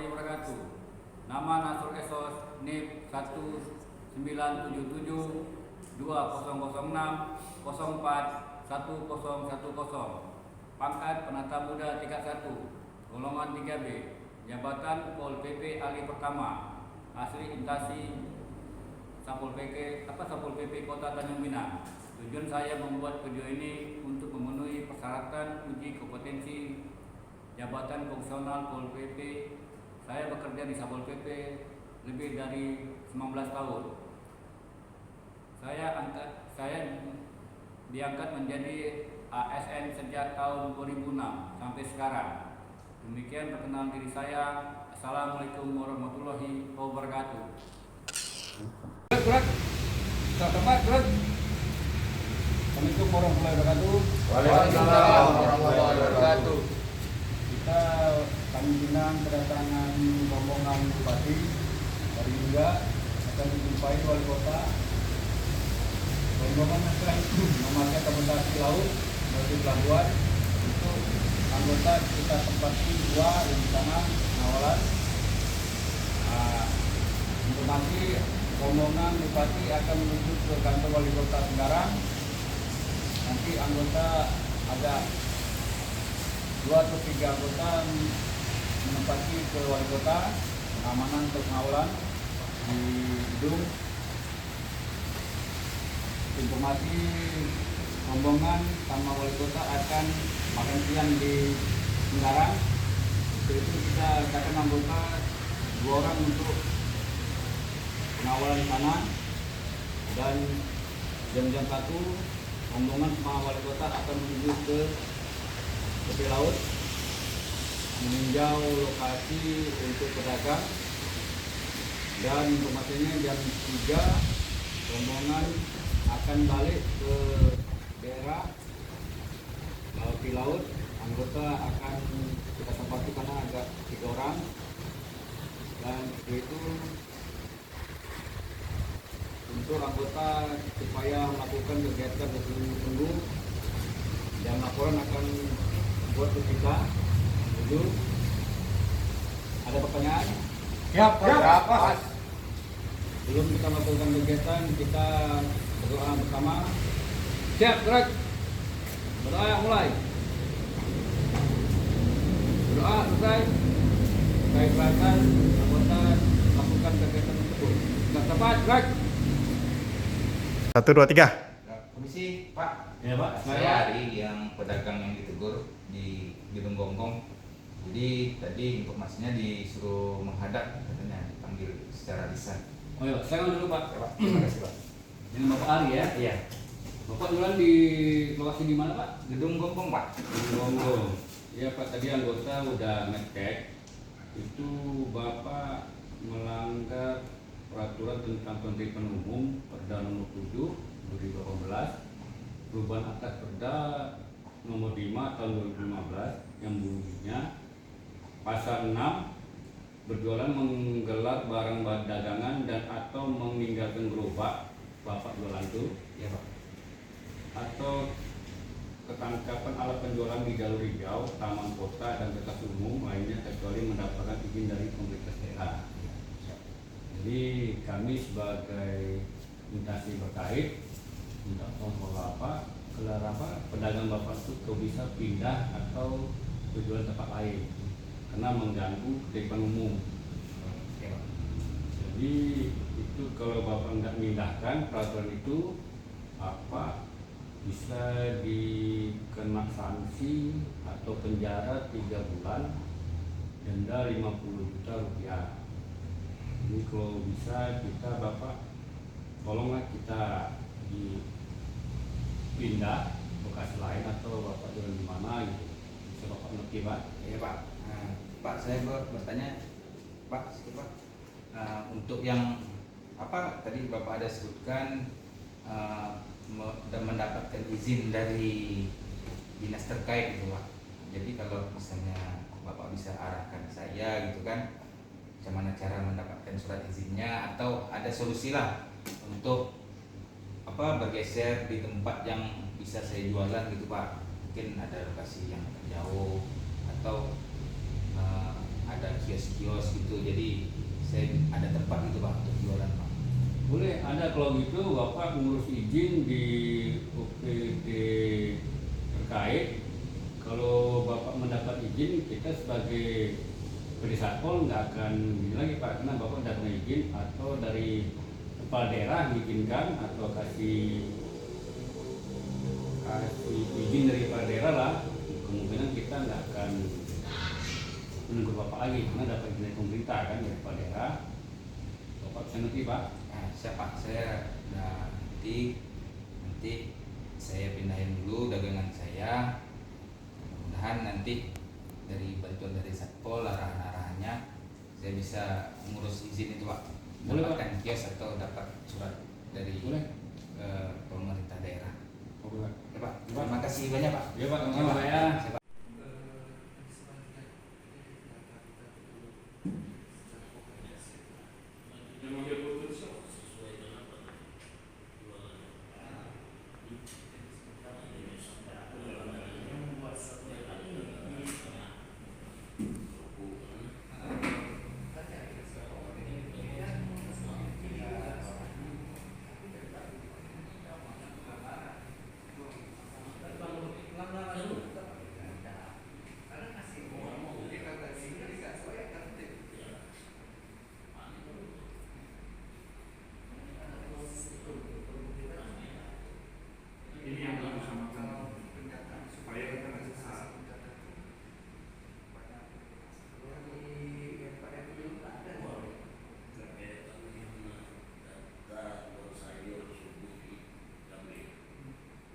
warahmatullahi wabarakatuh. Nama Nasrul Esos NIP 1977 2006 04 1010. Pangkat Penata Muda tingkat 1, golongan 3B, jabatan Pol PP Ali Pertama, asli Intasi, Satpol PP Kota Tanjung Pinang. Tujuan saya membuat video ini untuk memenuhi persyaratan uji kompetensi jabatan fungsional Pol PP. Saya bekerja di Satpol PP lebih dari 19 tahun. Saya diangkat menjadi ASN sejak tahun 2006 sampai sekarang. Demikian perkenalan diri saya. Assalamualaikum warahmatullahi wabarakatuh. Assalamualaikum warahmatullahi wabarakatuh. Waalaikumsalam warahmatullahi wabarakatuh. Kita Tanjung Pinang kedatangan rombongan bupati dari Hingga akan dijumpai wali kota. Rombongan akan memakai transportasi laut menuju pelabuhan. Untuk anggota kita tempati 2 di sana pengawalan. Informasi rombongan bupati akan menuju ke kantor wali kota Tenggarang. Nanti anggota ada 2 atau 3 anggota menempati ke wali kota, pengamanan untuk pengawalan di gedung. Informasi rombongan sama wali kota akan makan siang di Tenggarang. Setelah itu kita akan anggota 2 orang untuk pengawalan di sana, dan jam-jam 1 rombongan sama wali kota akan menuju ke tepi laut meninjau lokasi untuk pedagang. Dan informasinya jam 3 rombongan akan balik ke daerah tepi laut. Anggota akan kita tempati karena agak 3 orang, dan itu untuk anggota supaya melakukan kegiatan bertunggu-tunggu dan laporan akan buat ke kita. Dulu ada pertanyaan? Siap, Pak. Belum kita melakukan kegiatan, kita berdoa bersama. Siap, gerak. Berdoa mulai. Berdoa selesai. Keikhlasan anggota melakukan kegiatan tersebut. Sudah tepat, gerak. 1, 2, 3. Komisi, Pak. Ya, Pak. Saya Ari yang pedagang yang ditegur di Gedung Gonggong. Jadi tadi informasinya disuruh menghadap, katanya dipanggil secara lisan. Oh iya, saya dulu Pak. Ya, Pak. Terima kasih, Pak. Ini Bapak Ari ya? Iya. Bapak jualan di lokasi di mana Pak? Gedung Gonggong, Pak. Di Gonggong. Iya Pak, tadi anggota udah ngecek. Itu Bapak melanggar peraturan tentang penertiban umum Perda nomor 7 2018, perubahan atas Perda nomor 5 tahun 2015 yang bunyinya pasal 6, berjualan menggelar barang dagangan dan atau meninggalkan gerobak Bapak jualan itu, Iya, Pak. atau ketangkapan alat penjualan di jalur hijau, taman kota dan tempat umum lainnya kecuali mendapatkan izin dari pemerintah daerah. Jadi kami sebagai instansi terkait minta tolong Bapak, gelar pedagang Bapak itu kau bisa pindah atau tujuan tempat lain karena mengganggu ketertiban umum. Iya, Pak. Jadi itu kalau Bapak nggak memindahkan peraturan itu, Bapak bisa dikena sanksi atau penjara 3 bulan, denda 50 juta rupiah. Ini kalau bisa kita Bapak tolonglah kita dipindah lokasi lain atau Bapak jualan di mana gitu. Bisa Bapak ngerti Pak? Iya, Pak. Nah, Pak, saya bertanya, Pak, sedikit, Pak. Untuk yang apa tadi Bapak ada sebutkan dan mendapatkan izin dari dinas terkait gitu, Pak. Jadi kalau misalnya Bapak bisa arahkan saya gitu kan, bagaimana cara mendapatkan surat izinnya, atau ada solusi lah untuk bergeser di tempat yang bisa saya jualan gitu, Pak. Mungkin ada lokasi yang jauh atau ada kios-kios gitu, jadi saya ada tempat gitu Pak untuk jualan Pak. Boleh, ada kalau gitu Bapak ngurus izin di UPD terkait. Kalau Bapak mendapat izin, kita sebagai PD Satpol nggak akan ini lagi Pak, karena Bapak datang izin atau dari kepala daerah mengizinkan atau kasih izin dari kepala daerah lah, kemungkinan kita nggak akan menunggu Bapak lagi karena dapat izin dari pemerintah kan dari kepala daerah. Bapak bisa ngerti Pak? Nah, siapa saya udah nanti saya pindahin dulu dagangan saya. Mudah-mudahan nanti dari bantuan dari Satpol arahan-arahannya saya bisa mengurus izin itu Pak. Boleh, Pak. Dapatkan kios atau dapat surat dari Boleh. pemerintah daerah. Oke Pak. Ya Pak, terima kasih banyak Pak. Ya Pak, sama-sama Pak ya. Siap, Pak. Ini yang harus disamakan supaya kita nggak sesat.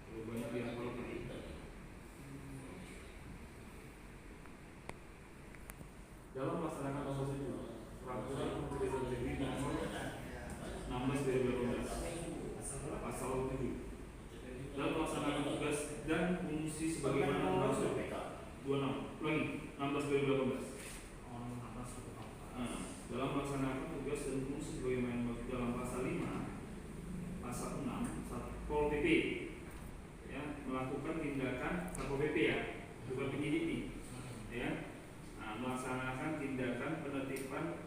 Kalau banyak yang kalau dalam melaksanakan proses itu peraturan Menteri Dalam Negeri nomor 16 2018 pasal 7 dalam melaksanakan tugas dan fungsi sebagaimana dimaksud 26 ulangi 16 2018 dalam melaksanakan tugas dan fungsi sebagaimana dimaksud dalam pasal 5 pasal 6 Satpol PP ya, melakukan tindakan Satpol PP ya, bukan penyidik nih ya. Melaksanakan tindakan penertiban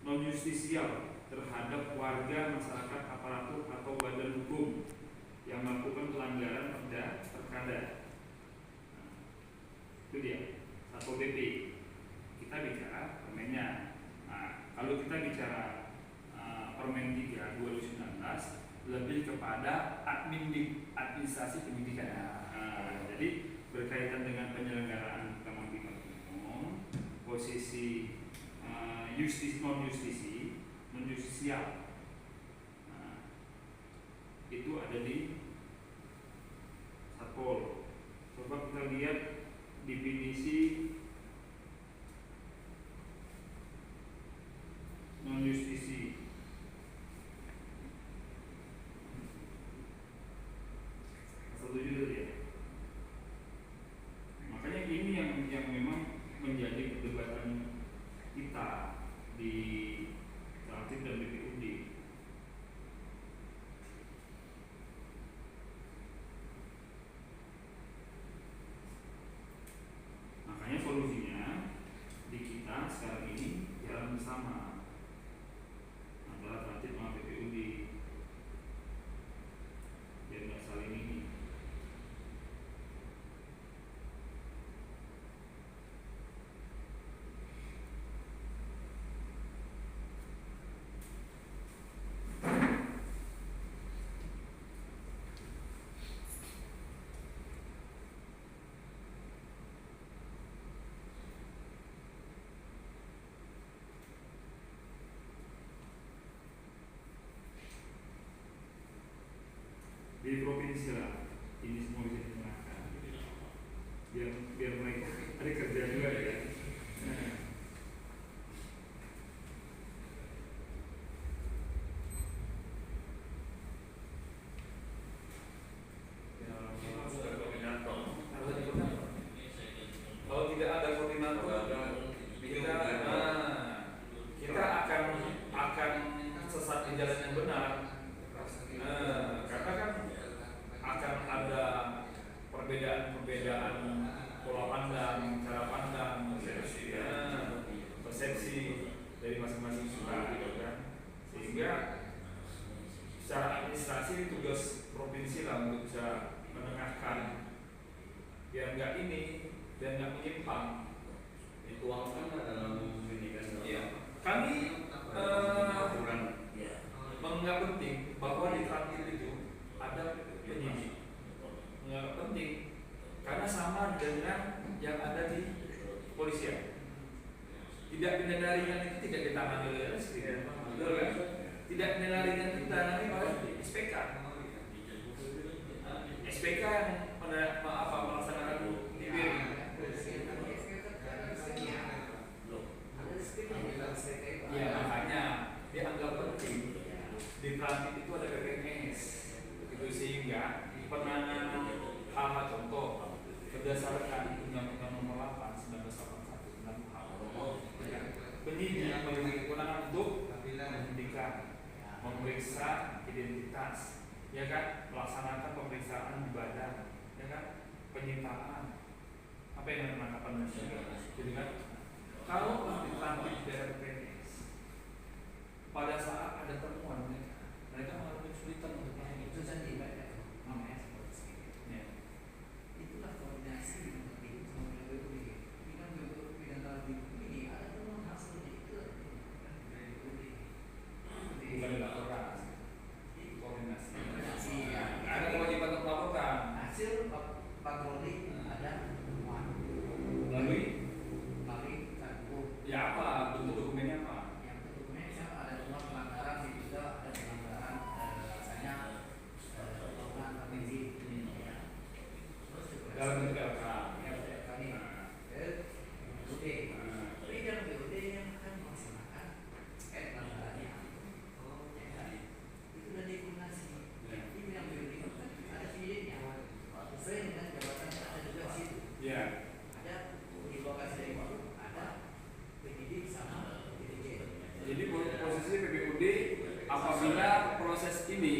non justisial terhadap warga, masyarakat, aparatur atau badan hukum yang melakukan pelanggaran perkada. Itu dia Satpol PP. Kita bicara permennya. Nah, kalau kita bicara Permen 3 2019 lebih kepada administrasi pendidikan. Jadi berkaitan dengan penyelenggaraan kemandiman umum, posisi non justisial. Itu ada di Satpol. Coba kita lihat definisi non justisi. Pasal 7 dulu ya. Makanya ini yang memang menjadi perdebatan kita di Kaltim dan BPUD. Makanya solusinya di kita sekarang ini jalan bersama antara Kaltim sama BPUD biar nggak saling ini. persepsi dari masing-masing surat gitu kan, sehingga secara administrasi tugas provinsi lah untuk bisa menengahkan biar nggak ini dan nggak menyimpang. Dituangkan dalam ini kan. Iya. Kami menganggap penting bahwa di Transit itu ada penyidik. Menganggap penting karena sama dengan yang ada di kepolisian. Tidak pidana ringan itu tidak ditangani oleh RSP, betul kan? Tidak pidana ringan itu ditangani oleh SPK. SPK yang melaksanakan TPR. Ya makanya dianggap penting di Transit itu ada PPNS, itu sehingga penanganan hal-hal contoh berdasarkan Undang-Undang Nomor 8 1981 tentang HAM. Penyidik memiliki kewenangan untuk menghentikan, memeriksa identitas, ya kan, melaksanakan pemeriksaan di badan, ya kan, penyitaan, apa yang penangkapan manusia, jadi kan, kalau di Transit di daerah PPNS, pada saat ada temuan mereka mengalami kesulitan untuk melakukan itu saja, namanya seperti ini. Ya. Itulah koordinasi yang penting sama BPUD. Ini kan BPUD dan dalam ini ada temuan hasilnya itu dari BPUD. Bukan dilaporkan, koordinasi. Koordinasi ya. Ada kewajiban untuk melaporkan. Hasil patroli ada temuan Melalui Kadbud. ya apa bentuk dokumennya apa? Yang dokumennya misalnya ada temuan pelanggaran diduga ada pelanggaran misalnya penggunaan permisi. Terus juga Dalam bentuk LK. ya kami BPUD. Tapi dalam BPUD yang akan melaksanakan pelanggarannya. Ya kan? Itu sudah dikoordinasi. Ini yang BPUD itu kan ada penyidiknya. Sesuai dengan jabatan yang ada juga di situ. Ya. Ada di lokasi dari itu ada penyidik sama penyidik. Jadi posisi PPUD apabila proses ini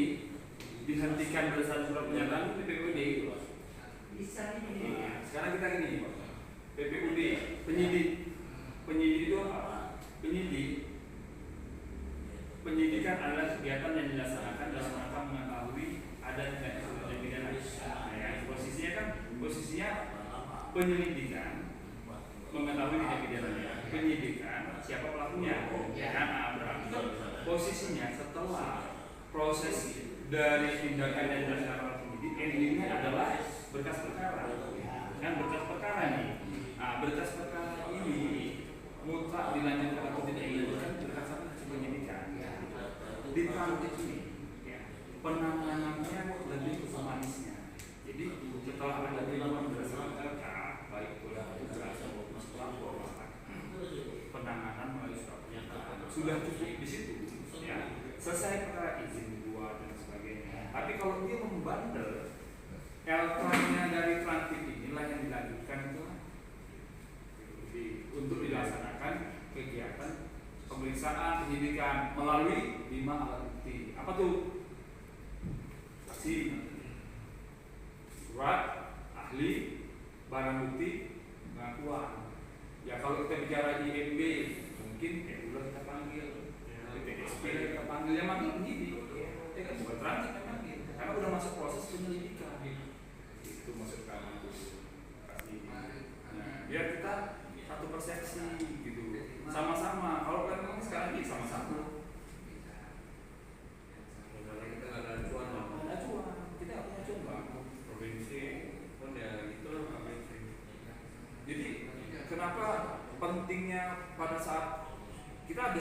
dihentikan berdasarkan surat pernyataan PPUD. Bisa nih Nah, penyidiknya. sekarang kita gini, PPUD penyidik itu apa? Penyidikan adalah kegiatan yang dilaksanakan dalam rangka mengetahui adanya tindak pidana. Ya, posisinya penyelidikan mengetahui tindak pidana, penyidikan siapa pelakunya. Karena berarti posisinya setelah proses dari tindakan yang dilaksanakan oleh penyidik, endingnya adalah berkas perkara. Kan berkas perkara nih. Nah, berkas perkara ini mutlak dilanjutkan atau tidak dilanjutkan berdasarkan hasil penyidikan. Di Transit ini, ya, penanganannya lebih ke humanisnya. Jadi setelah ada penanganan berdasarkan LK, baik oleh petugas maupun pelapor, penanganan melalui surat pernyataan sudah cukup di situ. Ya, selesai perkara izin dibuat dan sebagainya. Tapi kalau dia membandel, LK-nya dari Transit inilah yang dilanjutkan itu untuk dilaksanakan kegiatan pemeriksaan penyidikan melalui 5 alat bukti. Apa tuh? Saksi, surat, ahli, barang bukti, pengakuan. Ya kalau kita bicara IMB, mungkin ya udah kita panggil, TSP kita panggil, yang manggil penyidik. Ya kan bukan Transit yang manggil, karena udah masuk proses penyelidikan. Itu masuk ke nah, biar kita satu persepsi gitu, sama-sama. Kalau kan sekarang ini sama-sama. Kita nggak ada acuan lah. Kita nggak punya acuan bang. Provinsi, Kan ya gitu lah provinsi. jadi kenapa pentingnya pada saat kita ada